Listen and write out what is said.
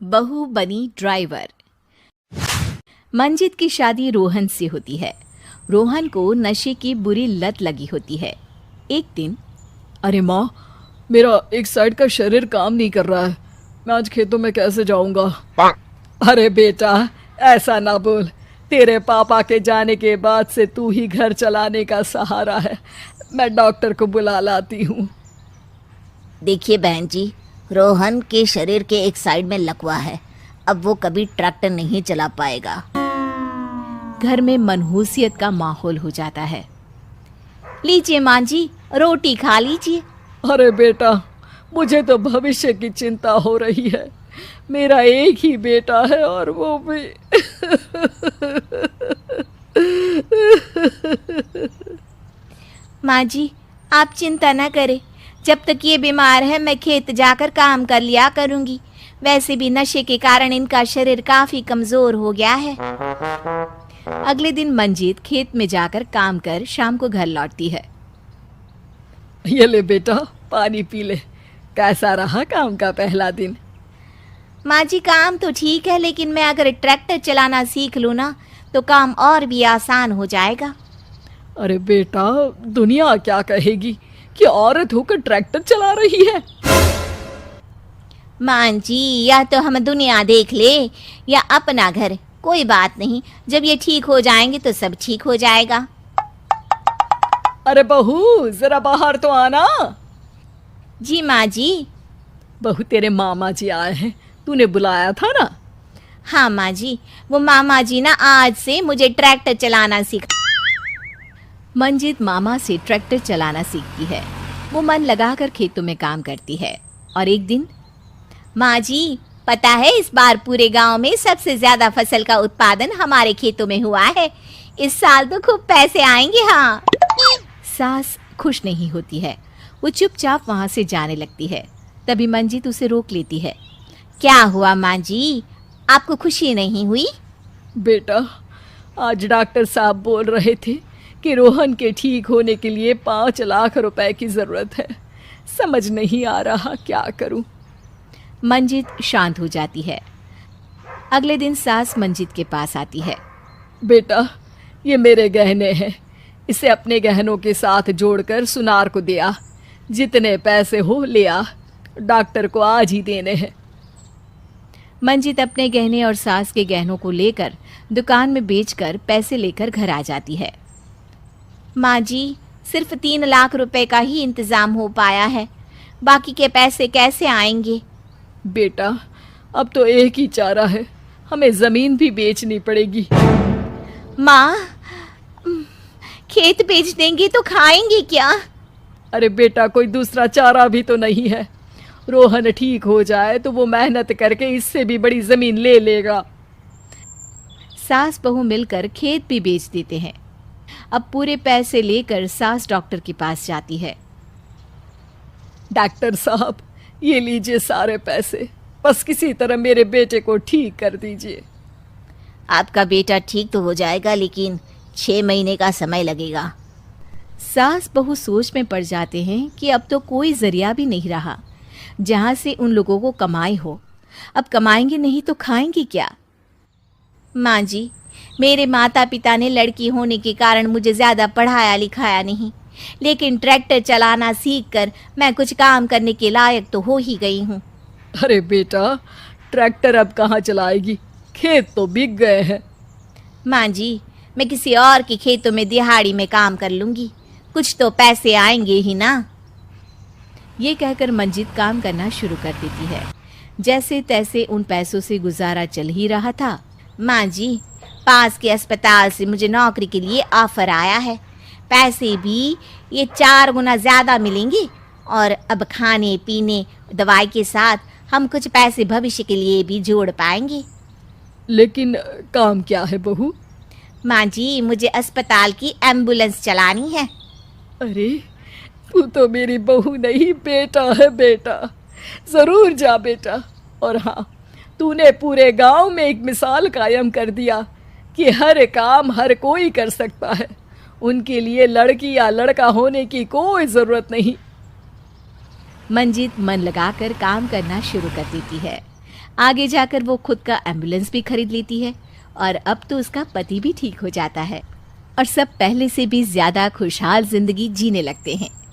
बहू बनी ड्राइवर। मंजित की शादी रोहन से होती है। रोहन को नशे की बुरी लत लगी होती है। एक दिन, अरे माँ, मेरा एक साइड का शरीर काम नहीं कर रहा है। मैं आज खेतों में कैसे जाऊंगा? अरे बेटा, ऐसा ना बोल। तेरे पापा के जाने के बाद से तू ही घर चलाने का सहारा है। मैं डॉक्टर को बुला लाती हूँ। देखिए बहन जी, रोहन के शरीर के एक साइड में लकवा है। अब वो कभी ट्रैक्टर नहीं चला पाएगा। घर में मनहूसियत का माहौल हो जाता है। लीजिए माँ जी, रोटी खा लीजिए। अरे बेटा, मुझे तो भविष्य की चिंता हो रही है। मेरा एक ही बेटा है और वो भी माँ जी, आप चिंता न करें। जब तक ये बीमार है मैं खेत जाकर काम कर लिया करूँगी। वैसे भी नशे के कारण इनका शरीर काफ़ी कमज़ोर हो गया है। अगले दिन मंजीत खेत में जाकर काम कर शाम को घर लौटती है। ये ले बेटा, पानी पी ले। कैसा रहा काम का पहला दिन? माँ जी, काम तो ठीक है, लेकिन मैं अगर ट्रैक्टर चलाना सीख लूँ ना तो काम और भी आसान हो जाएगा। अरे बेटा, दुनिया क्या कहेगी कि औरत होकर ट्रैक्टर चला रही है। माँ जी, या तो हम दुनिया देख ले या अपना घर, कोई बात नहीं। जब ये ठीक हो जाएंगे तो सब ठीक हो जाएगा। अरे बहू, जरा बाहर तो आना। जी माँ जी। बहू, तेरे मामा जी आए हैं, तूने बुलाया था ना? हाँ माँ जी, वो मामा जी ना आज से मुझे ट्रैक्टर चलाना सीखा। मंजित मामा से ट्रैक्टर चलाना सीखती है। वो मन लगाकर खेतों में काम करती है। और एक दिन, माँ जी, पता है इस बार पूरे गांव में सबसे ज्यादा फसल का उत्पादन हमारे खेतों में हुआ है। इस साल तो खूब पैसे आएंगे। हाँ। सास खुश नहीं होती है। वो चुपचाप वहां से जाने लगती है। तभी मंजित उसे रोक लेती है। क्या हुआ माँ जी, आपको खुशी नहीं हुई? बेटा, आज डॉक्टर साहब बोल रहे थे कि रोहन के ठीक होने के लिए 5 लाख रुपए की ज़रूरत है। समझ नहीं आ रहा क्या करूं। मंजित शांत हो जाती है। अगले दिन सास मंजित के पास आती है। बेटा, ये मेरे गहने हैं। इसे अपने गहनों के साथ जोड़कर सुनार को दे आ। जितने पैसे हो ले आ। डॉक्टर को आज ही देने हैं। मंजित अपने गहने और सास के गहनों को लेकर दुकान में बेचकर पैसे लेकर घर आ जाती है। माँ जी, सिर्फ 3 लाख रुपए का ही इंतजाम हो पाया है। बाकी के पैसे कैसे आएंगे? बेटा, अब तो एक ही चारा है, हमें ज़मीन भी बेचनी पड़ेगी। माँ, खेत बेच देंगे तो खाएंगे क्या? अरे बेटा, कोई दूसरा चारा भी तो नहीं है। रोहन ठीक हो जाए तो वो मेहनत करके इससे भी बड़ी ज़मीन ले लेगा। सास बहू मिलकर खेत भी बेच देते हैं। अब पूरे पैसे लेकर सास डॉक्टर के पास जाती है। डॉक्टर साहब, ये लीजिए सारे पैसे। बस किसी तरह मेरे बेटे को ठीक कर दीजिए। आपका बेटा ठीक तो हो जाएगा, लेकिन 6 महीने का समय लगेगा। सास बहू सोच में पड़ जाते हैं कि अब तो कोई जरिया भी नहीं रहा जहां से उन लोगों को कमाई हो। अब कमाएंगे नहीं तो खाएंगे क्या? माँ जी, मेरे माता पिता ने लड़की होने के कारण मुझे ज़्यादा पढ़ाया लिखाया नहीं, लेकिन ट्रैक्टर चलाना सीखकर मैं कुछ काम करने के लायक तो हो ही गई हूँ। अरे बेटा, ट्रैक्टर अब कहाँ चलाएगी? खेत तो बिक गए हैं। माँ जी, मैं किसी और के खेतों में दिहाड़ी में काम कर लूँगी, कुछ तो पैसे आएंगे ही ना। ये कहकर मंजित काम करना शुरू कर देती है। जैसे तैसे उन पैसों से गुजारा चल ही रहा था। माँ जी, पास के अस्पताल से मुझे नौकरी के लिए ऑफर आया है। पैसे भी ये 4 गुना ज़्यादा मिलेंगे और अब खाने पीने दवाई के साथ हम कुछ पैसे भविष्य के लिए भी जोड़ पाएंगे। लेकिन काम क्या है बहू? माँ जी, मुझे अस्पताल की एम्बुलेंस चलानी है। अरे, तू तो मेरी बहू नहीं, बेटा है बेटा। ज़रूर जा बेटा। और हाँ, तूने पूरे गांव में एक मिसाल कायम कर दिया कि हर काम हर कोई कर सकता है। उनके लिए लड़की या लड़का होने की कोई ज़रूरत नहीं। मंजित मन लगाकर काम करना शुरू कर देती है। आगे जाकर वो खुद का एम्बुलेंस भी खरीद लेती है और अब तो उसका पति भी ठीक हो जाता है और सब पहले से भी ज्यादा खुशहाल जिंदगी जीने लगते हैं।